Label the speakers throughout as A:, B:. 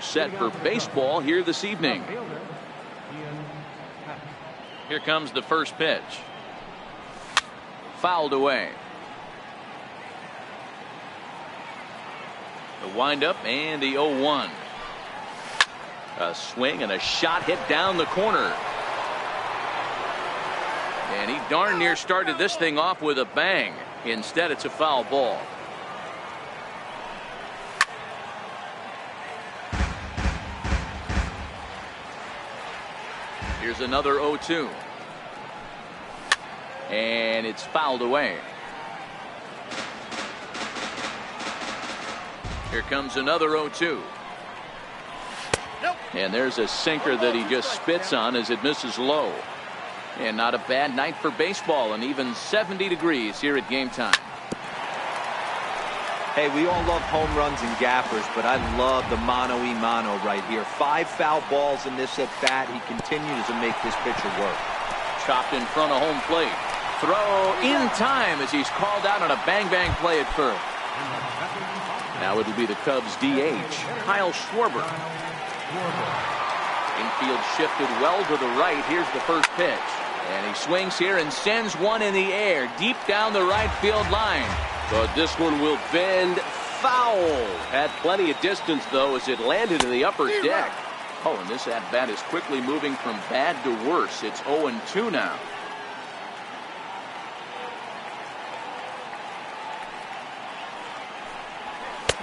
A: Set for baseball here this evening. Here comes the first pitch. Fouled away. The windup and the 0-1. A swing and a shot hit down the corner. And he darn near started this thing off with a bang. Instead, it's a foul ball. Here's another 0-2. And it's fouled away. Here comes another 0-2. Nope. And there's a sinker that he just spits on as it misses low. And not a bad night for baseball, and even 70 degrees here at game time.
B: Hey, we all love home runs and gappers, but I love the mano-y-mano right here. 5 foul balls in this at-bat. He continues to make this pitcher work.
A: Chopped in front of home plate. Throw in time as he's called out on a bang-bang play at first. Now it'll be the Cubs DH, Kyle Schwarber. Infield shifted well to the right. Here's the first pitch. And he swings here and sends one in the air deep down the right field line. But this one will bend foul. Had plenty of distance, though, as it landed in the upper deck. Oh, and this at-bat is quickly moving from bad to worse. It's 0-2 now.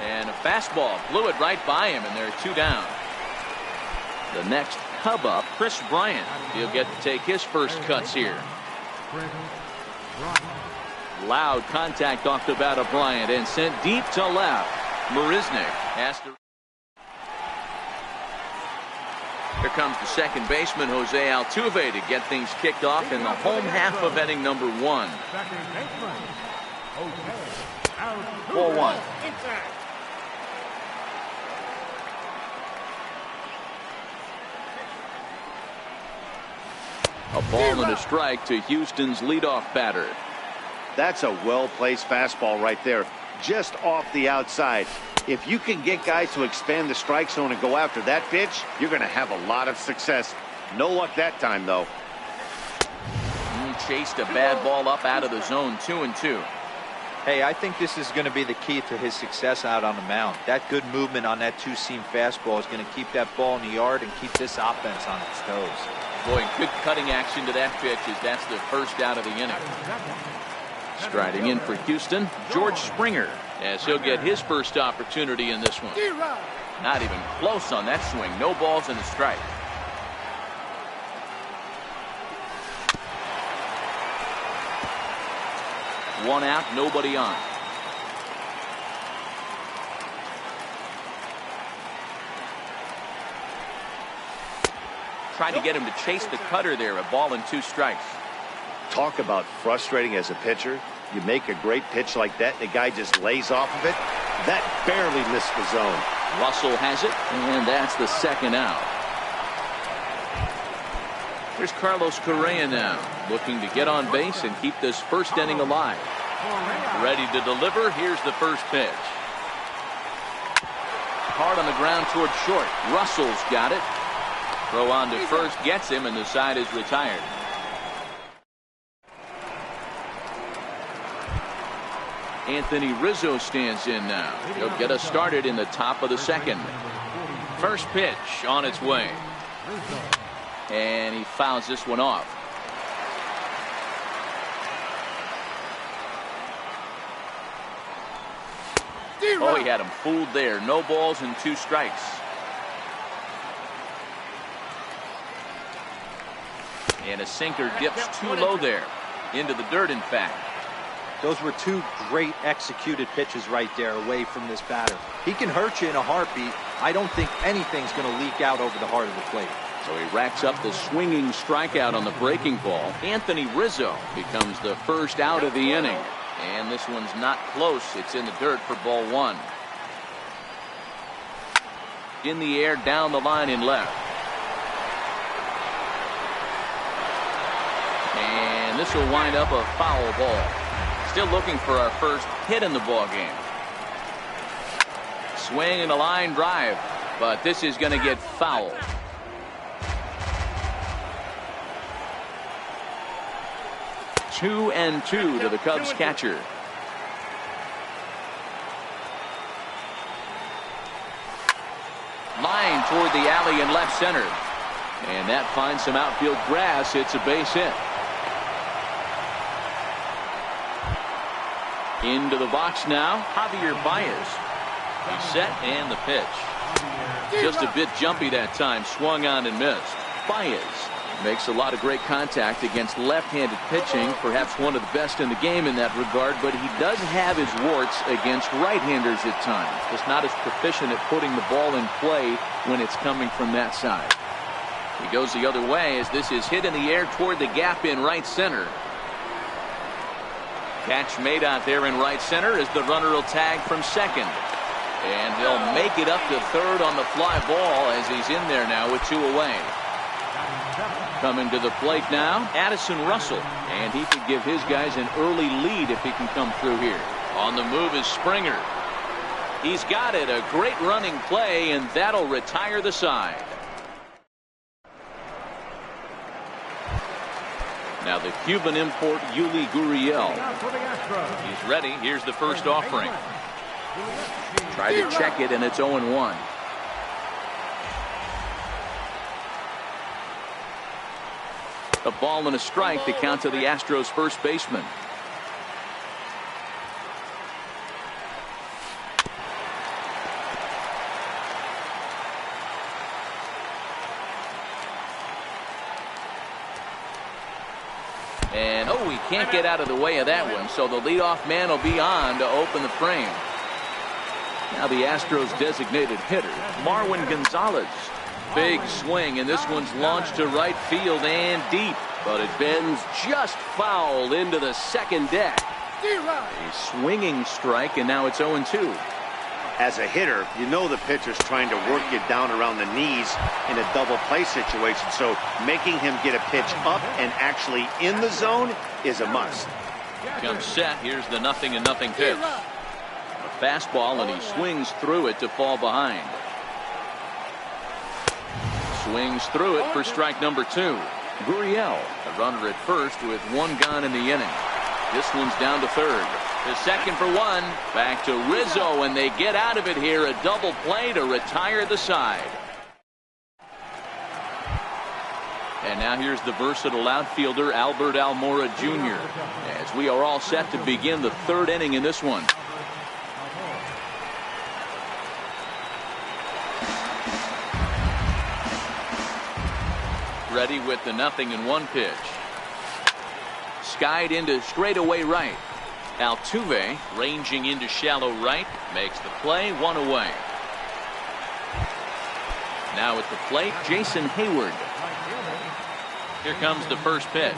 A: And a fastball blew it right by him, and there are 2 down. The next Cub up, Chris Bryant. He'll get to take his first cuts here. Loud contact off the bat of Bryant and sent deep to left. Marisnick has to. Here comes the second baseman, Jose Altuve, to get things kicked off in the home half of inning number 1. Ball 1. A ball and a strike to Houston's leadoff batter.
C: That's a well-placed fastball right there, just off the outside. If you can get guys to expand the strike zone and go after that pitch, you're going to have a lot of success. No luck that time, though.
A: Chased a bad ball up out of the zone. 2-2.
B: Hey, I think this is going to be the key to his success out on the mound. That good movement on that two-seam fastball is going to keep that ball in the yard and keep this offense on its toes.
A: Boy, good cutting action to that pitch as that's the first out of the inning. Striding in for Houston, George Springer, as he'll get his first opportunity in this one. Not even close on that swing. No balls and a strike. One out, nobody on. Trying to get him to chase the cutter there. A ball and 2 strikes.
C: Talk about frustrating as a pitcher. You make a great pitch like that, and the guy just lays off of it. That barely missed the zone.
A: Russell has it, and that's the second out. Here's Carlos Correa now, looking to get on base and keep this first inning alive. Ready to deliver. Here's the first pitch. Hard on the ground toward short. Russell's got it. Throw on to first gets him, and the side is retired. Anthony Rizzo stands in now. He'll get us started in the top of the second. First pitch on its way. And he fouls this one off. Oh, he had him fooled there. No balls and 2 strikes. And a sinker dips too low there. Into the dirt, in fact.
B: Those were 2 great executed pitches right there away from this batter. He can hurt you in a heartbeat. I don't think anything's going to leak out over the heart of the plate.
A: So he racks up the swinging strikeout on the breaking ball. Anthony Rizzo becomes the first out of the inning. And this one's not close. It's in the dirt for ball 1. In the air, down the line in left. And this will wind up a foul ball. Still looking for our first hit in the ball game. Swing and a line drive. but this is going to get fouled. Two and two to the Cubs catcher. Line toward the alley in left center. And that finds some outfield grass. It's a base hit. Into the box now, Javier Baez. He's set and the pitch. Just a bit jumpy that time. Swung on and missed. Baez makes a lot of great contact against left-handed pitching. Perhaps one of the best in the game in that regard, but he does have his warts against right-handers at times. Just not as proficient at putting the ball in play when it's coming from that side. He goes the other way as this is hit in the air toward the gap in right center. Catch made out there in right center as the runner will tag from second. And he'll make it up to third on the fly ball as he's in there now with two away. Coming to the plate now, Addison Russell. And he could give his guys an early lead if he can come through here. On the move is Springer. He's got it. A great running play, and that'll retire the side. Now the Cuban import, Yuli Gurriel. He's ready. Here's the first offering. Try to check it, and it's 0-1. A ball and a strike to count to the Astros first baseman. And he can't get out of the way of that one, so the leadoff man will be on to open the frame. Now the Astros designated hitter, Marwin Gonzalez. Big swing, and this one's launched to right field and deep, but it bends just foul into the second deck. A swinging strike, and now it's 0-2.
C: As a hitter, you know the pitcher's trying to work you down around the knees in a double play situation, so making him get a pitch up and actually in the zone is a must.
A: Comes set. Here's the 0-0 pitch. A fastball, and he swings through it to fall behind. Swings through it for strike number 2. Gurriel, a runner at first with one gone in the inning. This one's down to third. To second for one. Back to Rizzo, and they get out of it here. A double play to retire the side. And now here's the versatile outfielder, Albert Almora Jr. as we are all set to begin the third inning in this one. Ready with the 0-1 pitch. Skied into straightaway right. Altuve ranging into shallow right makes the play, one away. Now at the plate, Jason Hayward. Here comes the first pitch.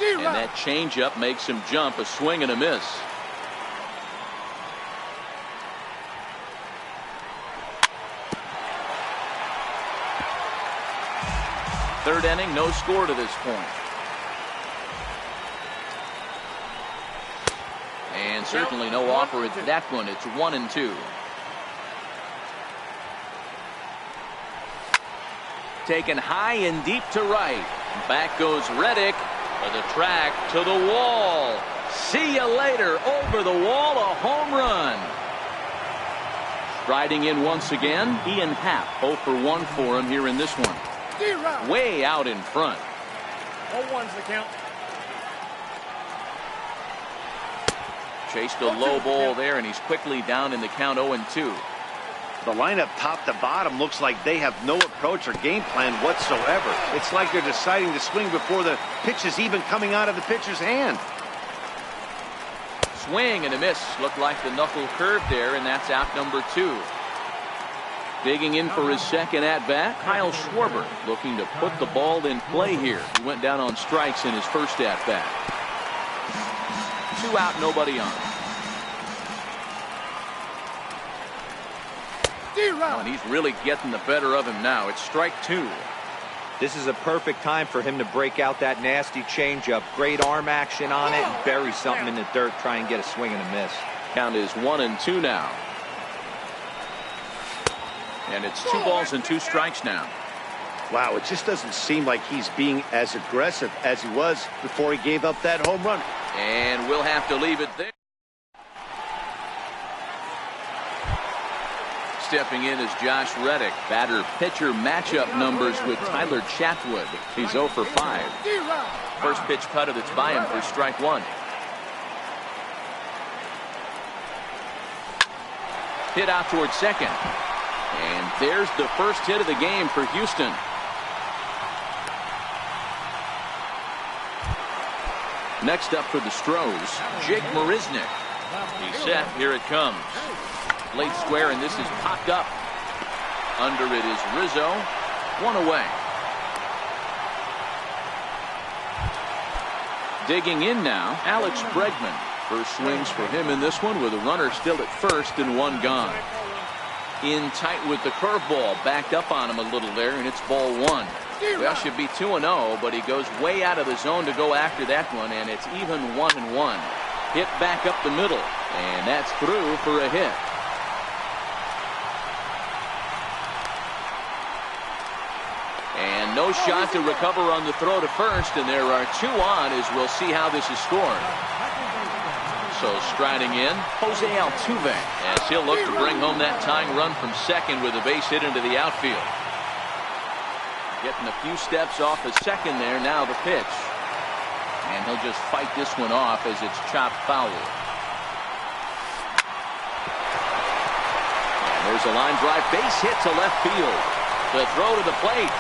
A: And that changeup makes him jump. A swing and a miss. Third inning, no score to this point. And certainly no offer at that one. It's 1-2. Taken high and deep to right. Back goes Reddick to the track, to the wall. See you later. Over the wall, a home run. Striding in once again, Ian Happ. 0 for 1 for him here in this one. Way out in front.
D: 0-1's the count.
A: Chased a low ball there, and he's quickly down in the count. 0-2.
C: The lineup top to bottom looks like they have no approach or game plan whatsoever. It's like they're deciding to swing before the pitch is even coming out of the pitcher's hand.
A: Swing and a miss. Looked like the knuckle curve there, and that's out number 2. Digging in for his second at-bat, Kyle Schwarber looking to put the ball in play here. He went down on strikes in his first at-bat. 2 out, nobody on. And he's really getting the better of him now. It's strike 2.
B: This is a perfect time for him to break out that nasty changeup. Great arm action on it, and bury something in the dirt, try and get a swing and a miss.
A: Count is 1-2 now. And it's 2 balls and 2 strikes now.
C: Wow, it just doesn't seem like he's being as aggressive as he was before he gave up that home run.
A: And we'll have to leave it there. Stepping in is Josh Reddick. Batter-pitcher matchup numbers with Tyler Chatwood. He's 0 for 5. First pitch cutter that's by him for strike 1. Hit out towards second. And there's the first hit of the game for Houston. Next up for the Stros, Jake Marisnick. He's set. Here it comes. Late square, and this is popped up. Under it is Rizzo. 1 away. Digging in now, Alex Bregman. First swings for him in this one with a runner still at first and 1 gone. In tight with the curveball, backed up on him a little there, and it's ball 1. Well, should be 2-0, but he goes way out of the zone to go after that one, and it's even 1-1. Hit back up the middle, and that's through for a hit. And no shot to recover on the throw to first, and there are 2 on as we'll see how this is scored. So striding in, Jose Altuve, as he'll look to bring home that tying run from second with a base hit into the outfield. Getting a few steps off of second there, now the pitch. And he'll just fight this one off as it's chopped foul. And there's a line drive base hit to left field. The throw to the plate.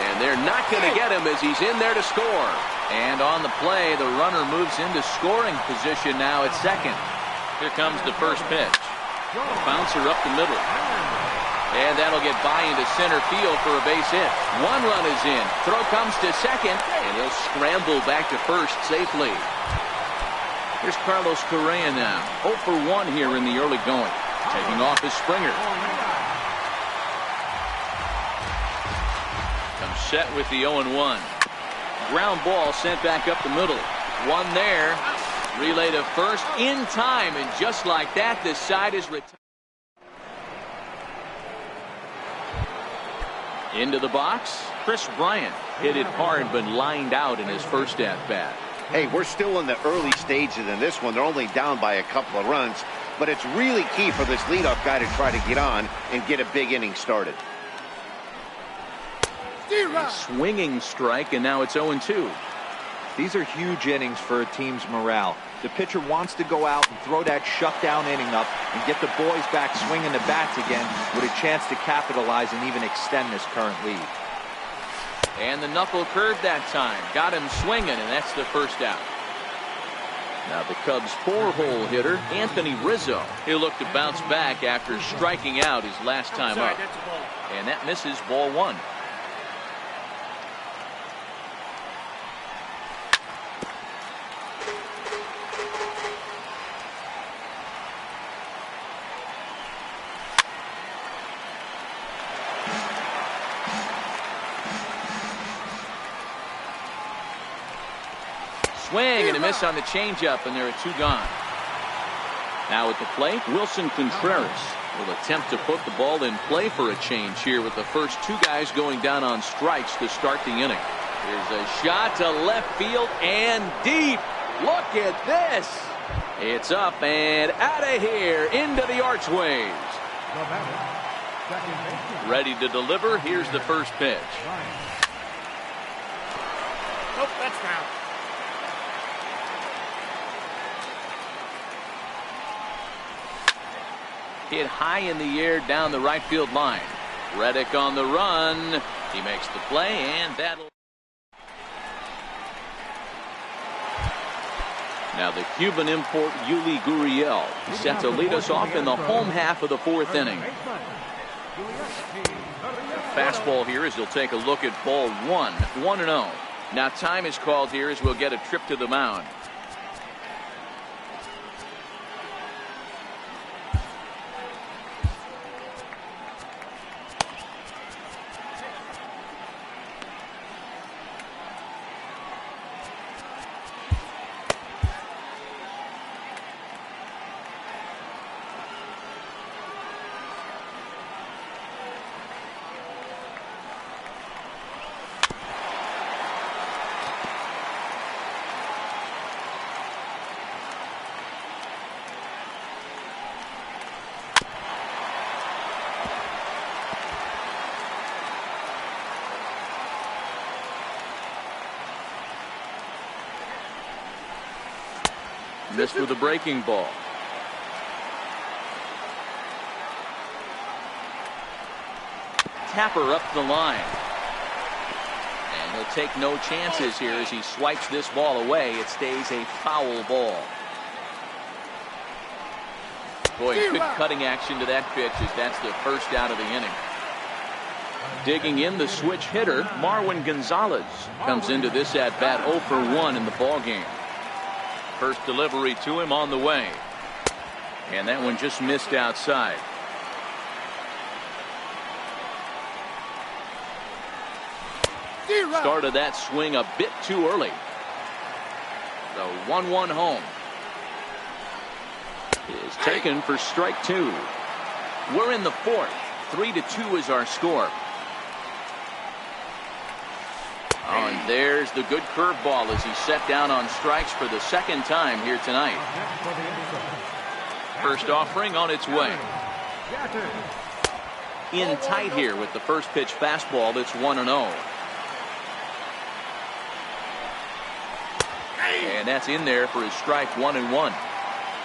A: And they're not going to get him as he's in there to score. And on the play, the runner moves into scoring position now at second. Here comes the first pitch. A bouncer up the middle. And that'll get by into center field for a base hit. 1 run is in. Throw comes to second, and he'll scramble back to first safely. Here's Carlos Correa now. 0 for 1 here in the early going. Taking off his Springer. Comes set with the 0-1. Ground ball sent back up the middle. 1 there. Relay to first in time, and just like that, the side is retired. Into the box, Chris Bryant hit it hard but lined out in his first at-bat.
C: Hey, we're still in the early stages in this one. They're only down by a couple of runs, but it's really key for this leadoff guy to try to get on and get a big inning started.
A: A swinging strike, and now it's 0-2.
B: These are huge innings for a team's morale. The pitcher wants to go out and throw that shutdown inning up and get the boys back swinging the bats again with a chance to capitalize and even extend this current lead.
A: And the knuckle curve that time. Got him swinging, and that's the first out. Now the Cubs' 4-hole hitter, Anthony Rizzo. He'll look to bounce back after striking out his last time up. And that misses ball 1. Swing and a miss on the changeup, and there are 2 gone. Now at the plate, Wilson Contreras will attempt to put the ball in play for a change here with the first 2 guys going down on strikes to start the inning. Here's a shot to left field and deep. Look at this. It's up and out of here into the archways. Ready to deliver. Here's the first pitch.
D: Nope, that's foul.
A: Hit high in the air down the right field line. Reddick on the run. He makes the play, and that'll... Now the Cuban import Yuli Gurriel set to lead us off in the home half of the 4th inning. Fastball here as he'll take a look at ball 1. 1-0. Now time is called here as we'll get a trip to the mound. Missed with a breaking ball. Tapper up the line. And he'll take no chances here as he swipes this ball away. It stays a foul ball. Boy, good cutting action to that pitch as that's the first out of the inning. Digging in the switch hitter, Marwin Gonzalez comes into this at bat 0 for 1 in the ball game. First delivery to him on the way. And that one just missed outside. Started that swing a bit too early. The 1-1 home is taken for strike 2. We're in the fourth. 3-2 is our score. Oh, and there's the good curveball as he's set down on strikes for the second time here tonight. First offering on its way. In tight here with the first pitch fastball that's 1-0. And that's in there for his strike 1-1.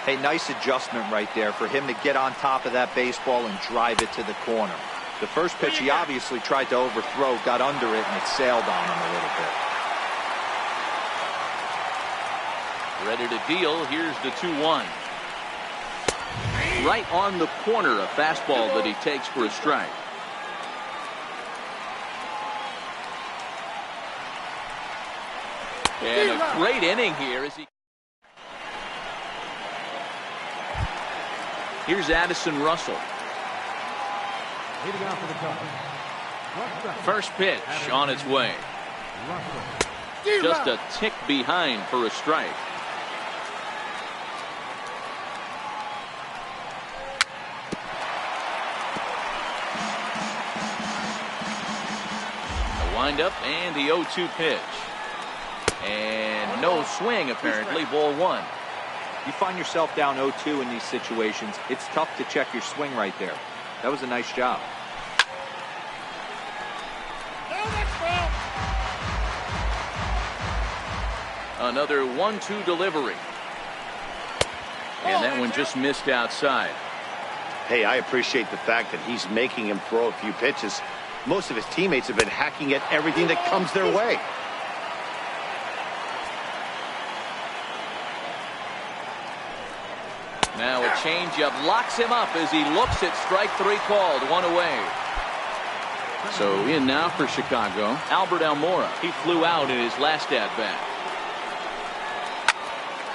B: Hey, nice adjustment right there for him to get on top of that baseball and drive it to the corner. The first pitch he obviously tried to overthrow, got under it, and it sailed on him a little bit.
A: Ready to deal. Here's the 2-1. Right on the corner, a fastball that he takes for a strike. And a great inning here as he... Here's Addison Russell. First pitch on its way. Just a tick behind for a strike. A windup and the 0-2 pitch. And no swing apparently, ball 1.
B: You find yourself down 0-2 in these situations, it's tough to check your swing right there. That was a nice job.
A: Another 1-2 delivery. And that one just missed outside.
C: Hey, I appreciate the fact that he's making him throw a few pitches. Most of his teammates have been hacking at everything that comes their way.
A: Now a changeup locks him up as he looks at strike 3 called, 1 away. So in now for Chicago, Albert Almora. He flew out in his last at bat.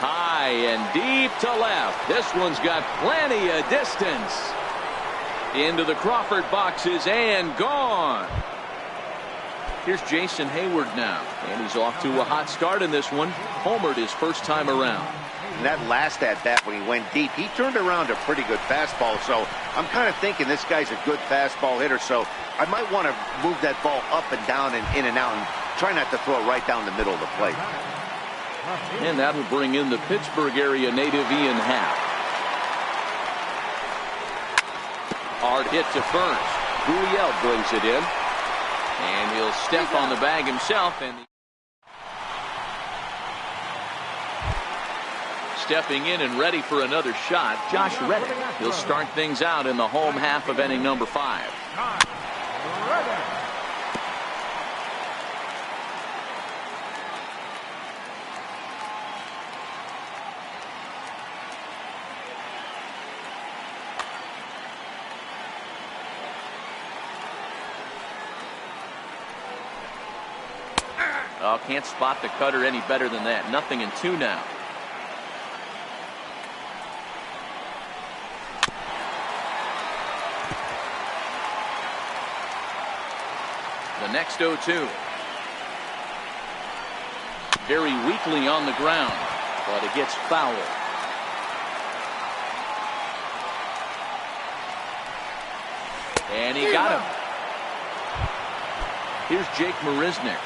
A: High and deep to left. This one's got plenty of distance. Into the Crawford boxes and gone. Here's Jason Hayward now, and he's off to a hot start in this one. Homered his first time around.
C: And that last at bat when he went deep, he turned around a pretty good fastball. So I'm kind of thinking this guy's a good fastball hitter. So I might want to move that ball up and down and in and out and try not to throw it right down the middle of the plate.
A: And that will bring in the Pittsburgh area native Ian Happ. Hard hit to first. Gurriel brings it in. And he'll step on the bag himself. And stepping in and ready for another shot, Josh Reddick. He'll start things out in the home half of inning number 5. Oh, can't spot the cutter any better than that. 0-2 now. The next 0-2. Very weakly on the ground, but it gets foul. And he got him. Here's Jake Marisnick.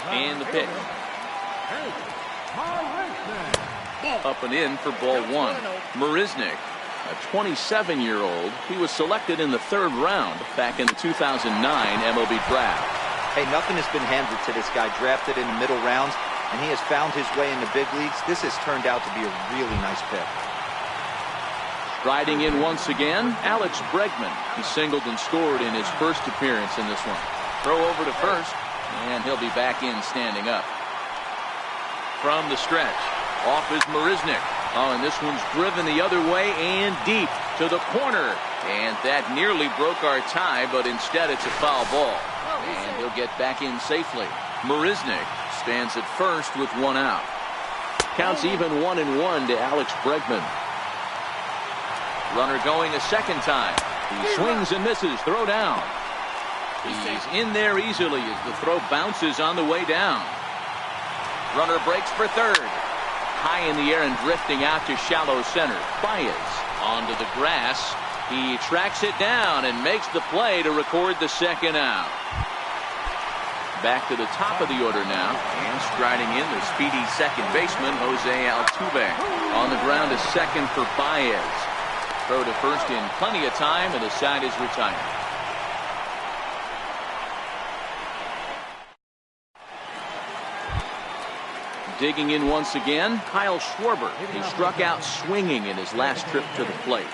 A: And the pitch. Up and in for ball 1. Marisnick, a 27-year-old. He was selected in the 3rd round back in the 2009 MLB draft.
B: Hey, nothing has been handed to this guy. Drafted in the middle rounds. and he has found his way in the big leagues. This has turned out to be a really nice pick.
A: Riding in once again, Alex Bregman. He singled and scored in his first appearance in this one. Throw over to first, and he'll be back in standing up. From the stretch, off is Marisnick. Oh, and this one's driven the other way and deep to the corner. And that nearly broke our tie, but instead it's a foul ball. And he'll get back in safely. Marisnick stands at first with one out. Counts even 1-1 to Alex Bregman. Runner going a second time. He swings and misses. Throw down. He's in there easily as the throw bounces on the way down. Runner breaks for third. High in the air and drifting out to shallow center. Baez onto the grass. He tracks it down and makes the play to record the second out. Back to the top of the order now, and striding in the speedy second baseman, Jose Altuve. On the ground is second for Baez. Throw to first in plenty of time, and the side is retired. Digging in once again, Kyle Schwarber. He struck out swinging in his last trip to the plate.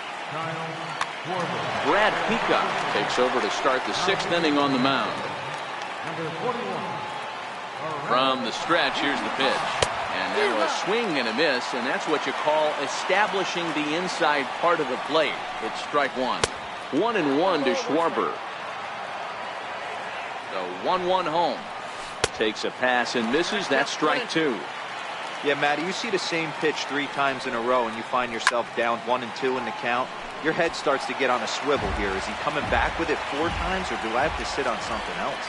A: Brad Peacock takes over to start the sixth inning on the mound. From the stretch, here's the pitch. And now a swing and a miss, and that's what you call establishing the inside part of the plate. It's strike one. 1-1 to Schwarber. The 1-1 home. Takes a pass and misses. That's strike two.
B: Yeah, Matty, you see the same pitch 3 times in a row and you find yourself down 1-2 in the count. Your head starts to get on a swivel here. Is he coming back with it 4 times, or do I have to sit on something else?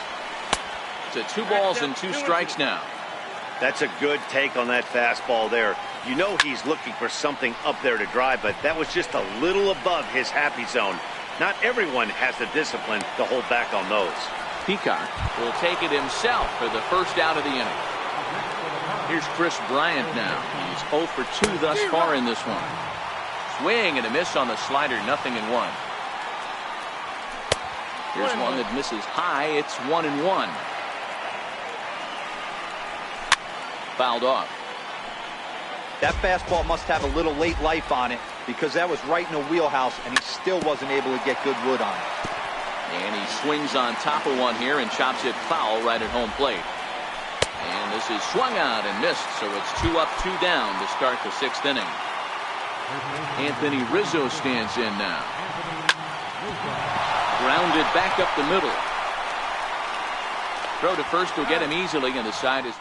A: It's a 2 balls and 2 strikes now.
C: That's a good take on that fastball there. You know he's looking for something up there to drive, but that was just a little above his happy zone. Not everyone has the discipline to hold back on those.
A: Peacock will take it himself for the first out of the inning. Here's Chris Bryant now. He's 0 for 2 thus far in this one. Swing and a miss on the slider, 0-1. Here's one that misses high. It's 1-1. Fouled off.
B: That fastball must have a little late life on it, because that was right in the wheelhouse and he still wasn't able to get good wood on it.
A: And he swings on top of one here and chops it foul right at home plate. And this is swung out and missed, so it's 2 up, 2 down to start the 6th inning. Anthony Rizzo stands in now. Grounded back up the middle. Throw to first will get him easily, and the side is...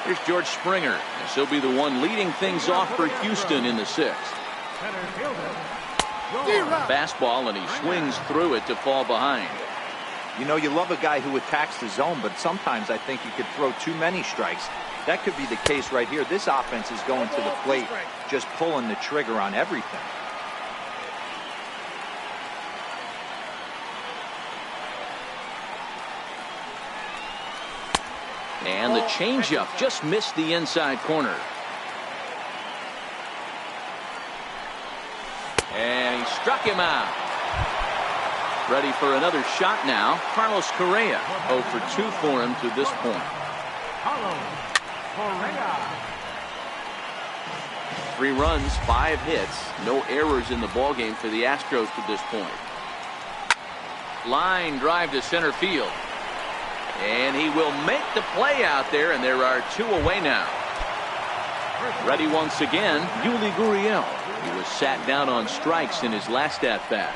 A: Here's George Springer, and he'll be the one leading things off for Houston in the 6th. Fastball, and he swings through it to fall behind.
B: You know, you love a guy who attacks the zone, but sometimes I think you could throw too many strikes. That could be the case right here. This offense is going to the plate, just pulling the trigger on everything.
A: And the changeup just missed the inside corner. And he struck him out. Ready for another shot now. Carlos Correa, 0 for 2 for him to this point. 3 runs, 5 hits, no errors in the ballgame for the Astros to this point. Line drive to center field. And he will make the play out there, and there are 2 away now. Ready once again, Yuli Gurriel. He was sat down on strikes in his last at-bat.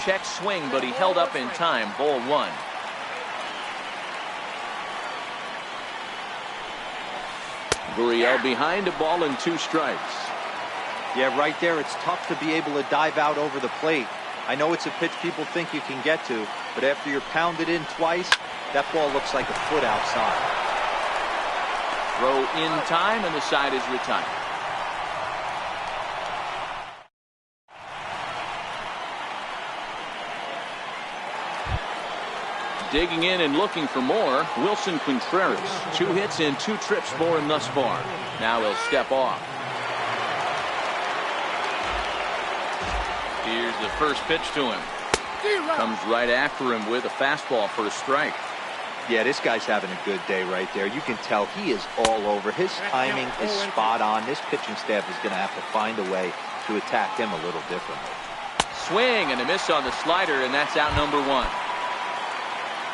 A: Check swing, but he held up in time. Ball 1. Gurriel behind, a ball and 2 strikes.
B: Yeah, right there, it's tough to be able to dive out over the plate. I know it's a pitch people think you can get to, but after you're pounded in twice, that ball looks like a foot outside.
A: Throw in time, and the side is retired. Digging in and looking for more, Wilson Contreras. 2 hits and 2 trips for him thus far. Now he'll step off. Here's the first pitch to him. Comes right after him with a fastball for a strike.
B: Yeah, this guy's having a good day right there. You can tell he is all over. His timing is spot on. This pitching staff is going to have to find a way to attack him a little differently.
A: Swing and a miss on the slider, and that's out number one.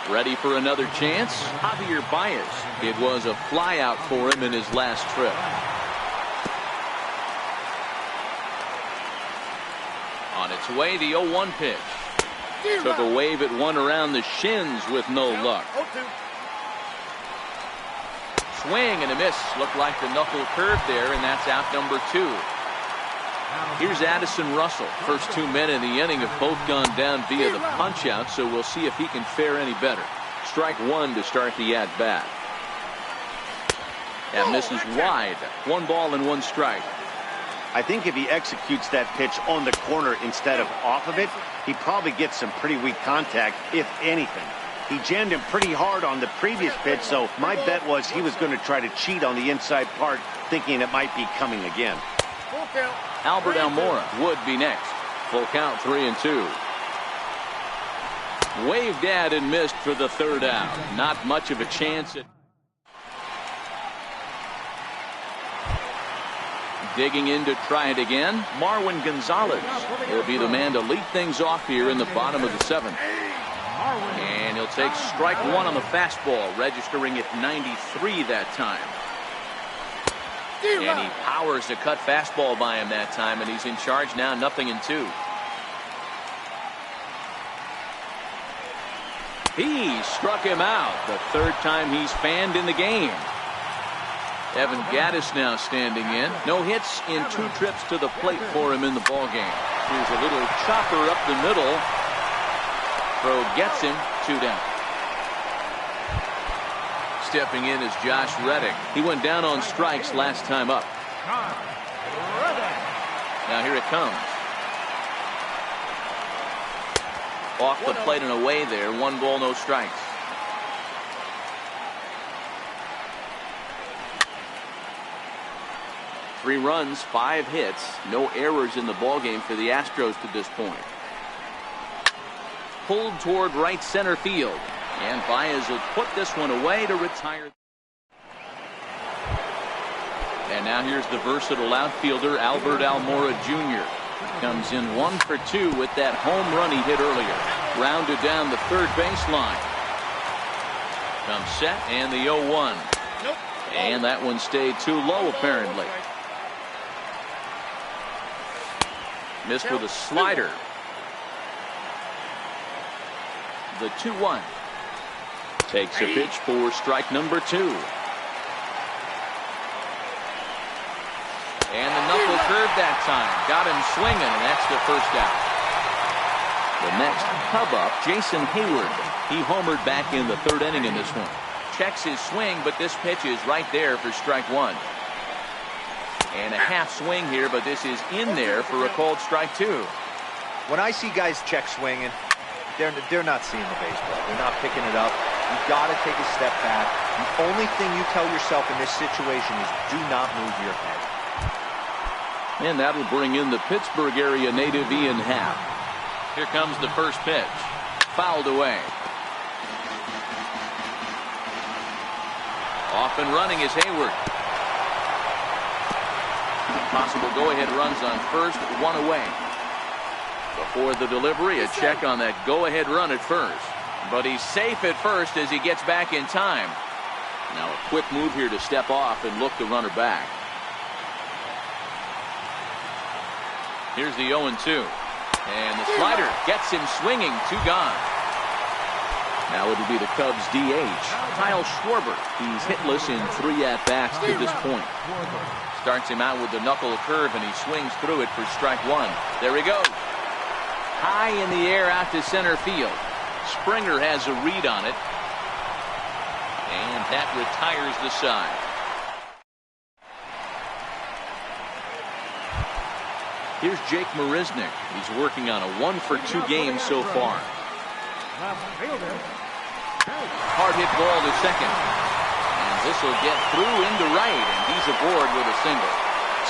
A: Ready for another chance? Javier Baez. It was a fly out for him in his last trip. On its way, the 0-1 pitch. Took a wave at one around the shins with no luck. Swing and a miss. Looked like the knuckle curve there, and that's out number two. Here's Addison Russell. First two men in the inning have both gone down via the punch-out, so we'll see if he can fare any better. Strike one to start the at-bat. That misses wide. 1 ball and 1 strike.
C: I think if he executes that pitch on the corner instead of off of it, he probably gets some pretty weak contact, if anything. He jammed him pretty hard on the previous pitch, so my bet was he was going to try to cheat on the inside part, thinking it might be coming again.
A: Albert Almora would be next. Full count, 3-2. Waved at and missed for the third out. Not much of a chance at digging in to try it again. Marwin Gonzalez will be the man to lead things off here in the bottom of the 7th. And he'll take strike one on the fastball, registering at 93 that time. And he powers the cut fastball by him that time, and he's in charge now, 0-2. He struck him out, the third time he's fanned in the game. Evan Gattis now standing in. No hits in 2 trips to the plate for him in the ballgame. Here's a little chopper up the middle. Throw gets him, 2 down. Stepping in is Josh Reddick. He went down on strikes last time up. Now here it comes. Off the plate and away there. 1 ball, no strikes. Three runs, 5 hits, no errors in the ballgame for the Astros to this point. Pulled toward right center field, and Baez will put this one away to retire. And now here's the versatile outfielder Albert Almora Jr. Comes in 1 for 2 with that home run he hit earlier. Rounded down the third baseline. Comes set and the 0-1. And that one stayed too low apparently. Missed with a slider. The 2-1. Takes a pitch for strike number 2. And the knuckle curve that time. Got him swinging, and that's the first out. The next Cub up, Jason Hayward. He homered back in the 3rd inning in this one. Checks his swing, but this pitch is right there for strike 1. And a half swing here, but this is in there for a called strike 2.
B: When I see guys check swinging, they're not seeing the baseball. They're not picking it up. You've got to take a step back. The only thing you tell yourself in this situation is do not move your head.
A: And that'll bring in the Pittsburgh area native Ian Happ. Here comes the first pitch. Fouled away. Off and running is Hayward. Possible go-ahead runs on first, 1 away. Before the delivery, a check on that go-ahead run at first. But he's safe at first as he gets back in time. Now a quick move here to step off and look the runner back. Here's the 0-2. And the slider gets him swinging, 2 gone. Now it'll be the Cubs DH, Kyle Schwarber. He's hitless in 3 at-bats to this point. Starts him out with the knuckle curve, and he swings through it for strike 1. There he goes. High in the air out to center field. Springer has a read on it. And that retires the side. Here's Jake Marisnick. He's working on a 1 for 2 game so far. Hard hit ball to second. And this will get through into right, and he's aboard with a single.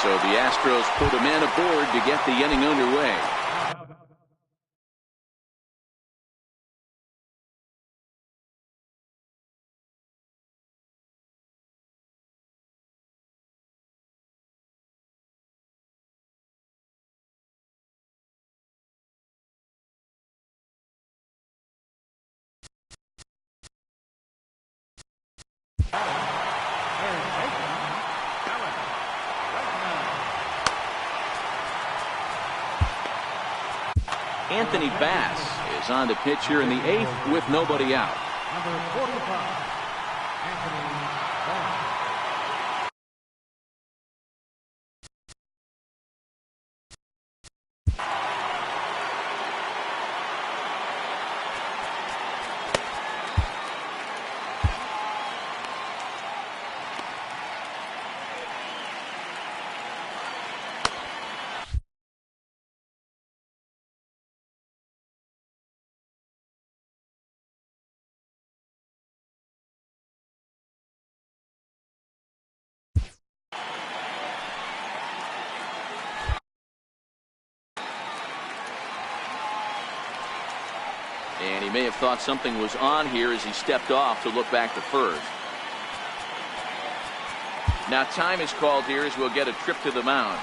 A: So the Astros put a man aboard to get the inning underway. Anthony Bass is on the pitch here in the 8th with nobody out.
D: Number 45, Anthony Bass.
A: And he may have thought something was on here as he stepped off to look back to first. Now time is called here as we'll get a trip to the mound.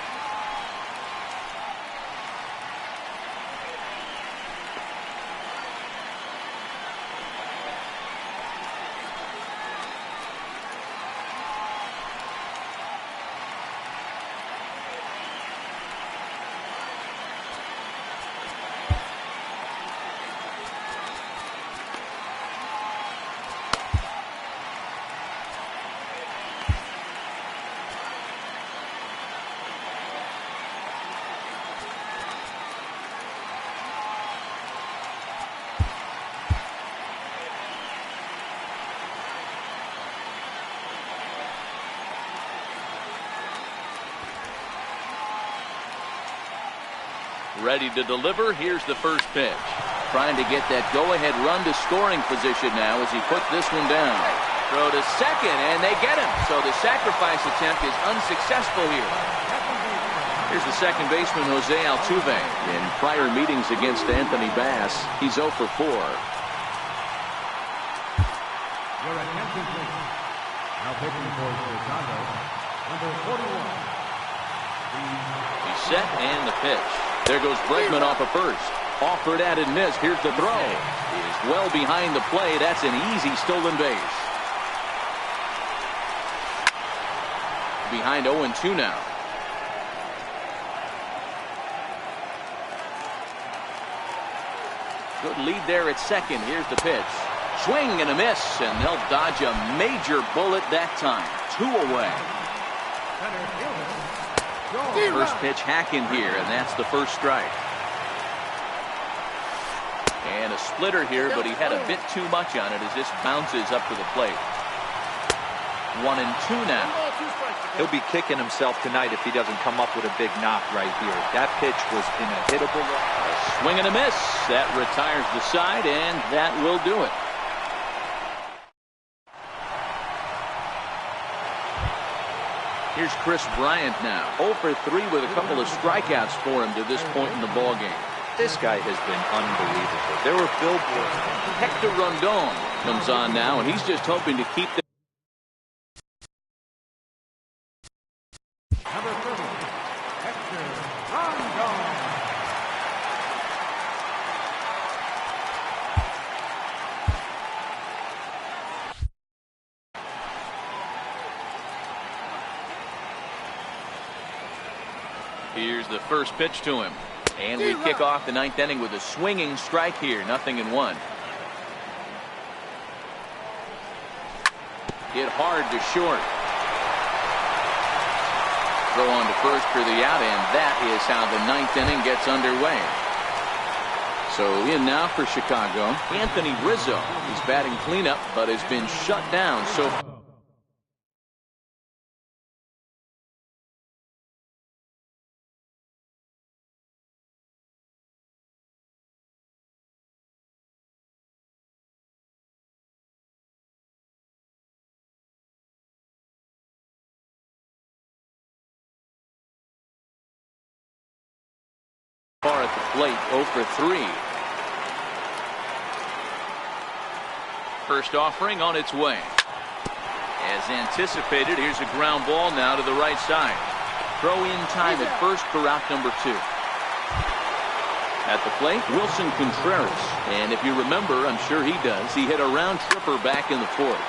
A: Ready to deliver. Here's the first pitch. Trying to get that go-ahead run to scoring position now as he puts this one down. Throw to second, and they get him. So the sacrifice attempt is unsuccessful here. Here's the second baseman, Jose Altuve. In prior meetings against Anthony Bass, he's 0 for 4.
D: Your attention, please. Now pitching for Chicago, number 41.
A: He's set, and the pitch. There goes Bregman off of first. Offered at and missed. Here's the throw. It is well behind the play. That's an easy stolen base. Behind 0-2 now. Good lead there at second. Here's the pitch. Swing and a miss, and they'll dodge a major bullet that time. 2 away. First pitch hacking here, and that's the first strike. And a splitter here, but he had a bit too much on it as this bounces up to the plate. 1-2 now.
B: He'll be kicking himself tonight if he doesn't come up with a big knock right here. That pitch was in a hittable.
A: A swing and a miss. That retires the side, and that will do it. Here's Chris Bryant now. 0 for 3 with a couple of strikeouts for him to this point in the ballgame.
B: This guy has been unbelievable. There were billboards.
A: Hector Rondon comes on now, and he's just hoping to keep the
D: Number 30, Hector Rondon.
A: Here's the first pitch to him. And we kick off the 9th inning with a swinging strike here. 0-1. Hit hard to short. Throw on to first for the out, and that is how the 9th inning gets underway. So in now for Chicago, Anthony Rizzo. He's batting cleanup, but has been shut down so far. Far at the plate, 0 for 3. First offering on its way. As anticipated, here's a ground ball now to the right side. Throw in time at first for out number 2. At the plate, Wilson Contreras. And if you remember, I'm sure he does, he hit a round tripper back in the 4th.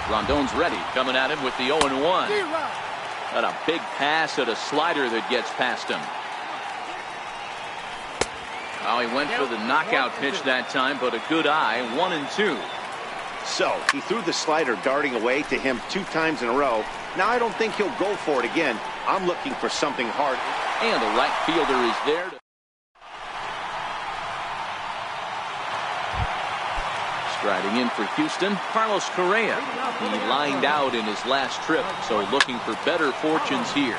A: Rondon's ready, coming at him with the 0-1. Got a big pass at a slider that gets past him. Oh, he went for the knockout pitch that time, but a good eye. 1-2.
C: So he threw the slider darting away to him 2 times in a row. Now I don't think he'll go for it again. I'm looking for something hard.
A: And the right fielder is there. Striding in for Houston, Carlos Correa. He lined out in his last trip, so looking for better fortunes here.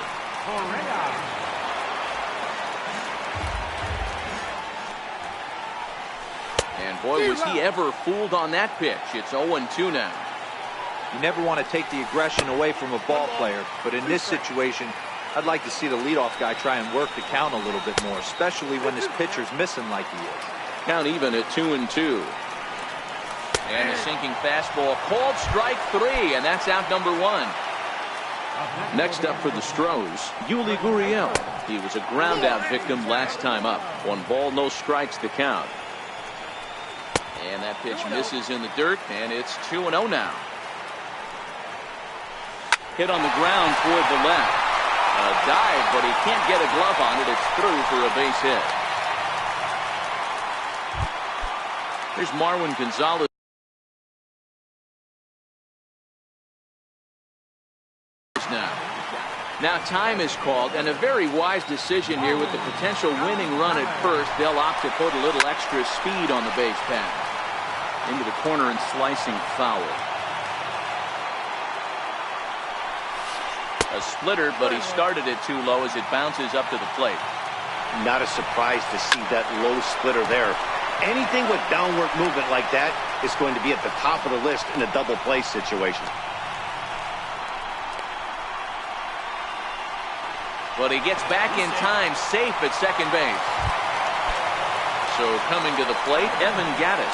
A: And boy, was he ever fooled on that pitch. It's 0-2 now.
B: You never want to take the aggression away from a ball player, but in this situation, I'd like to see the leadoff guy try and work the count a little bit more, especially when this pitcher's missing like he is.
A: Count even at 2-2. And a sinking fastball, called strike 3, and that's out number 1. Next up for the Stros, Yuli Gurriel. He was a ground out victim last time up. 1 ball, no strikes to count. And that pitch misses in the dirt, and it's 2-0 now. Hit on the ground toward the left. A dive, but he can't get a glove on it. It's through for a base hit. Here's Marwin Gonzalez. Now time is called, and a very wise decision here with the potential winning run at first. They'll opt to put a little extra speed on the base path. Into the corner and slicing foul. A splitter, but he started it too low as it bounces up to the plate.
C: Not a surprise to see that low splitter there. Anything with downward movement like that is going to be at the top of the list in a double play situation.
A: But he gets back in time, safe at second base. So coming to the plate, Evan Gattis,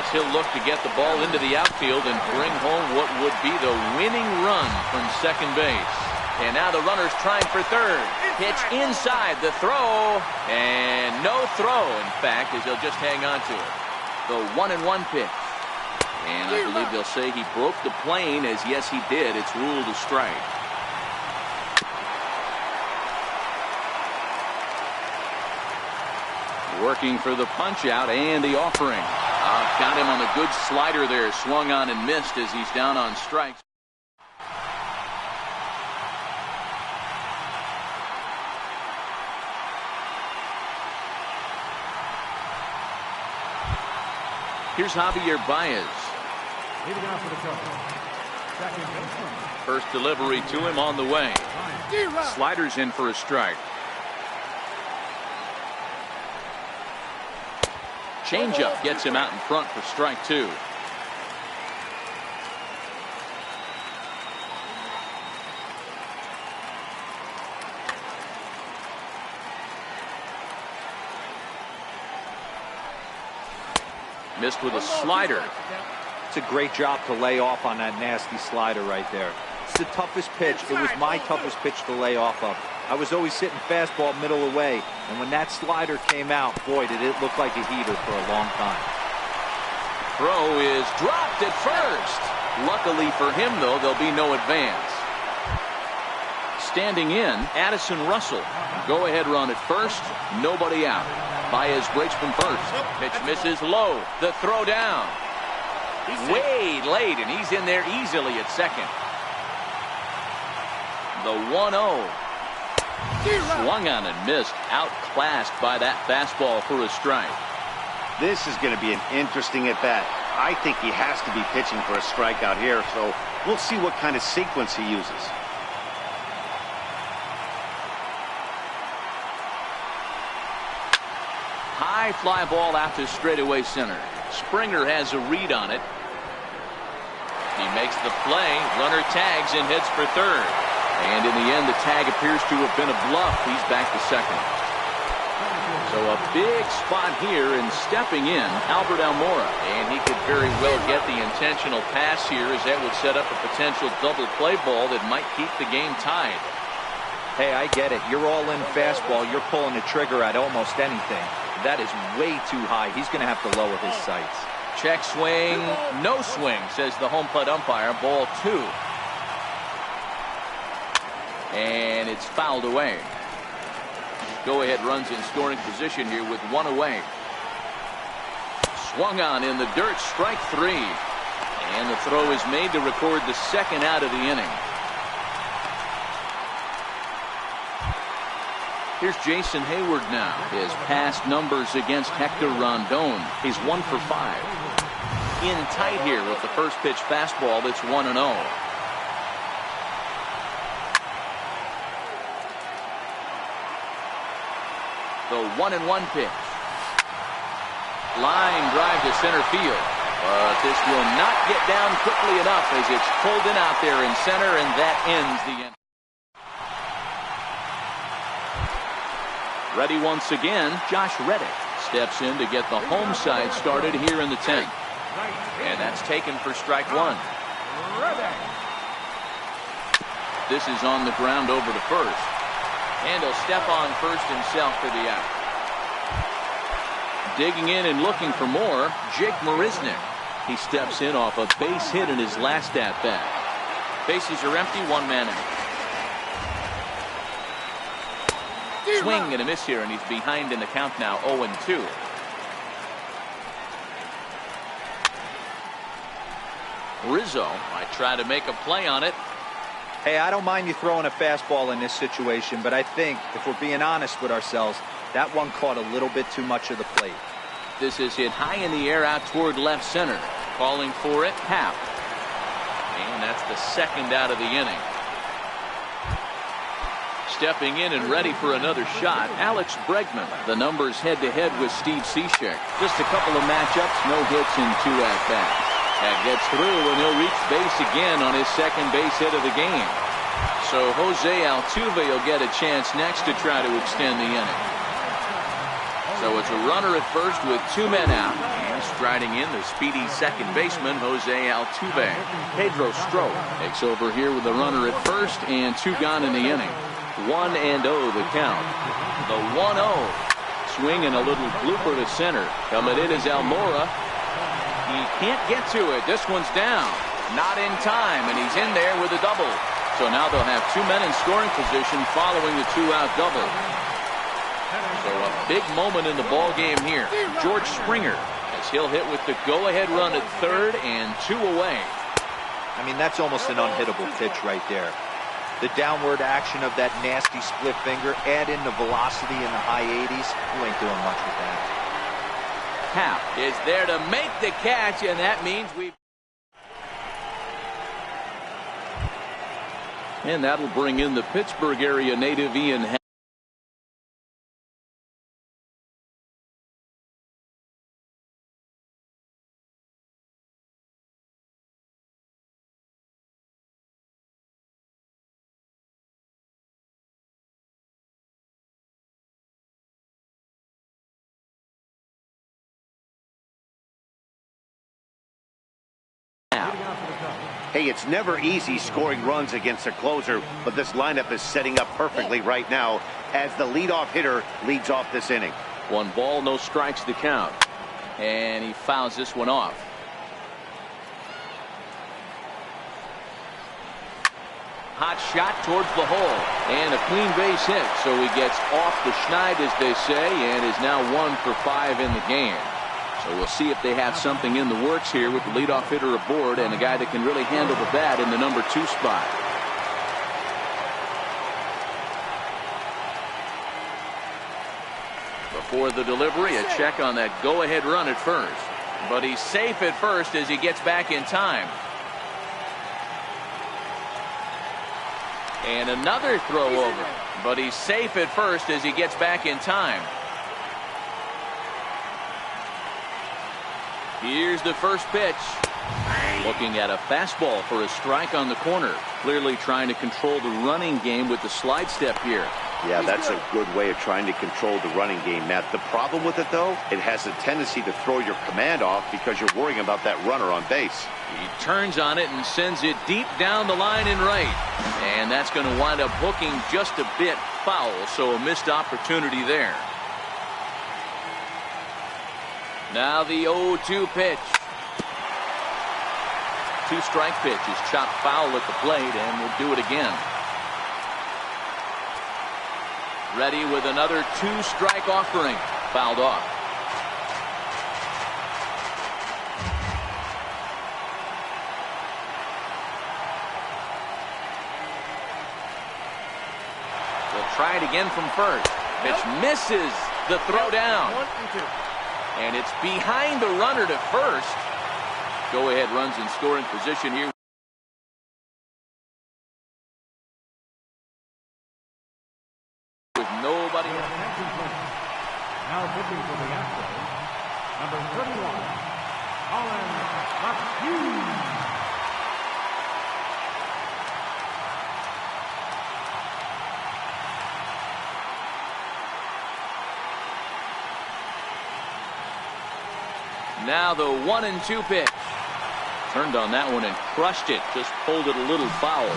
A: as he'll look to get the ball into the outfield and bring home what would be the winning run from second base. And now the runner's trying for third. Pitch inside, the throw, and no throw, in fact, as he'll just hang on to it. The 1-1 pitch. And I believe they'll say he broke the plane, as yes, he did. It's ruled a strike. Working for the punch out and the offering. Got him on a good slider there. Swung on and missed as he's down on strikes. Here's Javier Baez.
D: Leading out for the Cubs. Second baseman.
A: First delivery to him on the way. Sliders in for a strike. Changeup gets him out in front for strike 2. Missed with a slider.
B: It's a great job to lay off on that nasty slider right there. It's the toughest pitch. It was my toughest pitch to lay off of. I was always sitting fastball middle away, and when that slider came out, boy, did it look like a heater for a long time.
A: Throw is dropped at first. Luckily for him, though, there'll be no advance. Standing in, Addison Russell. Go ahead run at first, nobody out. Baez breaks from first. Pitch misses low. The throw down. Way late, and he's in there easily at second. The 1-0. Swung on and missed. Outclassed by that fastball for a strike.
C: This is going to be an interesting at-bat. I think he has to be pitching for a strikeout here, so we'll see what kind of sequence he uses.
A: High fly ball out to straightaway center. Springer has a read on it. He makes the play. Runner tags and heads for third. And in the end, the tag appears to have been a bluff. He's back to second. So a big spot here, and stepping in, Albert Almora. And he could very well get the intentional pass here, as that would set up a potential double play ball that might keep the game tied.
B: Hey, I get it. You're all in fastball. You're pulling the trigger at almost anything. That is way too high. He's going to have to lower his sights.
A: Check swing, no swing, says the home plate umpire. Ball 2. And it's fouled away. Go-ahead runs in scoring position here with one away. Swung on in the dirt, strike three. And the throw is made to record the second out of the inning. Here's Jason Hayward now. His past numbers against Hector Rondon. He's 1 for 5. In tight here with the first pitch fastball that's 1-0. The 1-1 pitch. Line drive to center field. But this will not get down quickly enough as it's pulled in out there in center, and that ends the inning. Ready once again, Josh Reddick steps in to get the home side started here in the 10th. And that's taken for strike one. This is on the ground over to first. And he'll step on first himself for the out. Digging in and looking for more, Jake Marisnick. He steps in off a base hit in his last at-bat. Bases are empty, one man out. Swing and a miss here, and he's behind in the count now, 0-2. Rizzo might try to make a play on it.
B: Hey, I don't mind you throwing a fastball in this situation, but I think, if we're being honest with ourselves, that one caught a little bit too much of the plate.
A: This is hit high in the air out toward left center. Calling for it, Happ. And that's the second out of the inning. Stepping in and ready for another shot, Alex Bregman. The numbers head-to-head with Steve Cishek. Just a couple of matchups, no hits in 2 at-bats. That gets through, and he'll reach base again on his second base hit of the game. So Jose Altuve will get a chance next to try to extend the inning. So it's a runner at first with 2 men out. And striding in, the speedy second baseman, Jose Altuve. Pedro Strop takes over here with a runner at first and 2 gone in the inning. 1-0 the count. The 1-0. Swing and a little blooper to center. Coming in is Almora. He can't get to it. This one's down. Not in time, and he's in there with a double. So now they'll have 2 men in scoring position following the 2-out double. So a big moment in the ball game here. George Springer, as he'll hit with the go-ahead run at third and 2 away.
B: I mean, that's almost an unhittable pitch right there. The downward action of that nasty split finger, add in the velocity in the high 80s, you ain't doing much with that.
A: Happ is there to make the catch, and that means and that'll bring in the Pittsburgh area native Ian Happ.
C: Hey, it's never easy scoring runs against a closer, but this lineup is setting up perfectly right now as the leadoff hitter leads off this inning.
A: 1 ball, no strikes to count. And he fouls this one off. Hot shot towards the hole. And a clean base hit. So he gets off the schneid, as they say, and is now 1 for 5 in the game. So we'll see if they have something in the works here with the leadoff hitter aboard and a guy that can really handle the bat in the number 2 spot. Before the delivery, a check on that go-ahead run at first. But he's safe at first as he gets back in time. And another throw over. But he's safe at first as he gets back in time. Here's the first pitch. Looking at a fastball for a strike on the corner. Clearly trying to control the running game with the slide step here.
C: Yeah, that's a good way of trying to control the running game, Matt. The problem with it, though, it has a tendency to throw your command off because you're worrying about that runner on base.
A: He turns on it and sends it deep down the line in right. And that's going to wind up hooking just a bit foul, so a missed opportunity there. Now the 0-2 pitch. 2-strike pitch is chopped foul at the plate, and we'll do it again. Ready with another 2-strike offering. Fouled off. They'll try it again from first. Pitch misses the throw down. And it's behind the runner to first. Go-ahead runs in scoring position here. With nobody.
D: Now pitching for the Astros, number 31, Hotwheels.
A: Now the 1-2 pitch. Turned on that one and crushed it. Just pulled it a little foul.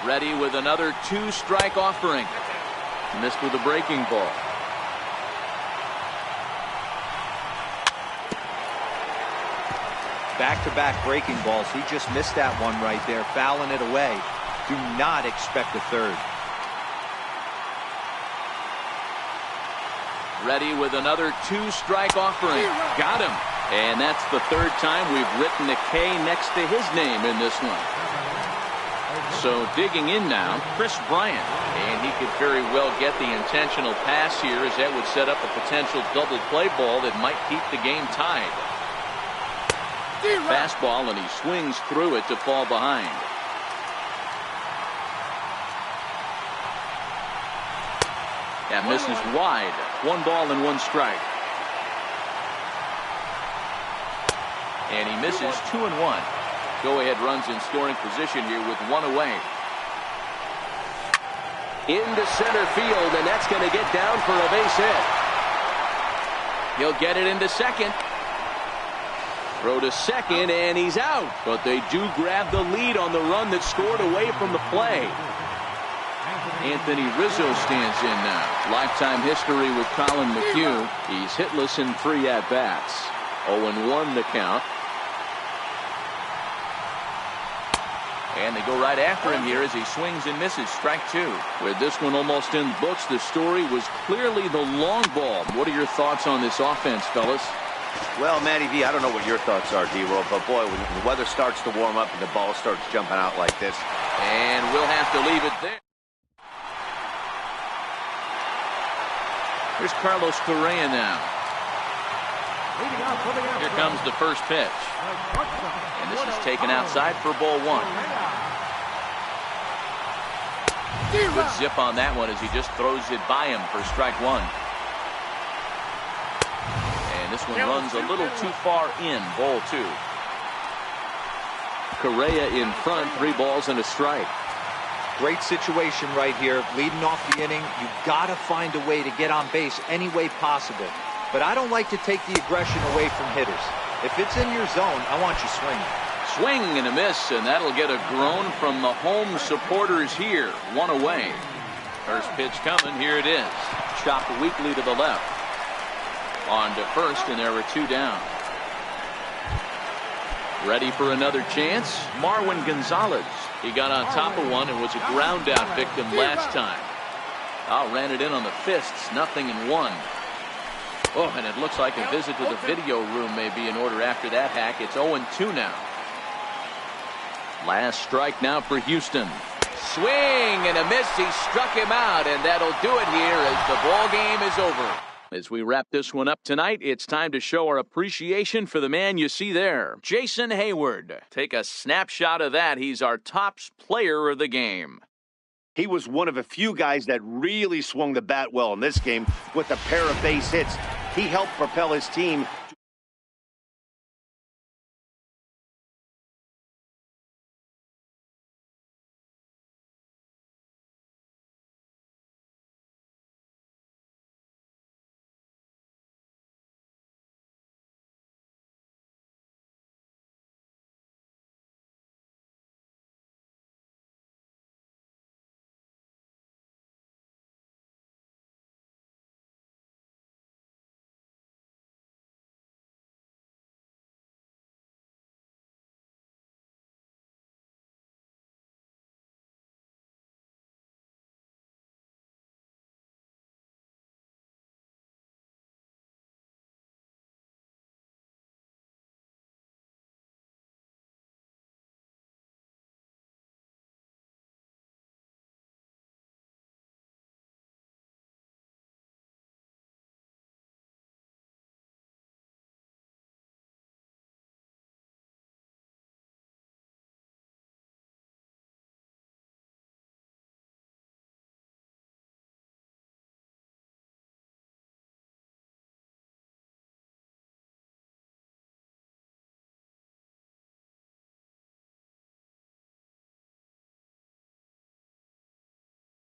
A: Ready with another 2-strike offering. Missed with a breaking ball.
B: Back-to-back breaking balls. He just missed that one right there, fouling it away. Do not expect a third.
A: Ready with another 2-strike offering. Got him. And that's the third time we've written a K next to his name in this one. So digging in now, Chris Bryant. And he could very well get the intentional pass here, as that would set up a potential double play ball that might keep the game tied. Fastball, and he swings through it to fall behind. That misses wide. 1 ball and 1 strike. And he misses 2 and 1. Go-ahead runs in scoring position here with 1 away.
E: Into center field, and that's going to get down for a base hit.
A: He'll get it into second. Throw to second, and he's out. But they do grab the lead on the run that scored away from the play. Anthony Rizzo stands in now. Lifetime history with Colin McHugh. He's hitless in 3 at-bats. 0-1 the count. And they go right after him here as he swings and misses. Strike 2. With this one almost in the books, the story was clearly the long ball. What are your thoughts on this offense, fellas?
C: Well, Matty V, I don't know what your thoughts are, D-Roll, but boy, when the weather starts to warm up and the ball starts jumping out like this.
A: And we'll have to leave it there. Here's Carlos Correa now. Here comes the first pitch. And this is taken outside for ball 1. Good zip on that one as he just throws it by him for strike 1. And this one runs a little too far in, ball 2. Correa in front, 3 balls and a strike.
B: Great situation right here. Leading off the inning, you got to find a way to get on base any way possible. But I don't like to take the aggression away from hitters. If it's in your zone, I want you swinging.
A: Swing and a miss, and that'll get a groan from the home supporters here. 1 away. First pitch coming. Here it is. Chopped weakly to the left. On to first, and there were 2 down. Ready for another chance? Marwin Gonzalez. He got on top of one and was a ground out victim last time. Ran it in on the fists. 0-1. Oh, and it looks like a visit to the video room may be in order after that hack. It's 0-2 now. Last strike now for Houston. Swing and a miss. He struck him out, and that'll do it here as the ball game is over. As we wrap this one up tonight, it's time to show our appreciation for the man you see there, Jason Hayward. Take a snapshot of that. He's our top player of the game.
C: He was one of a few guys that really swung the bat well in this game with a pair of base hits. He helped propel his team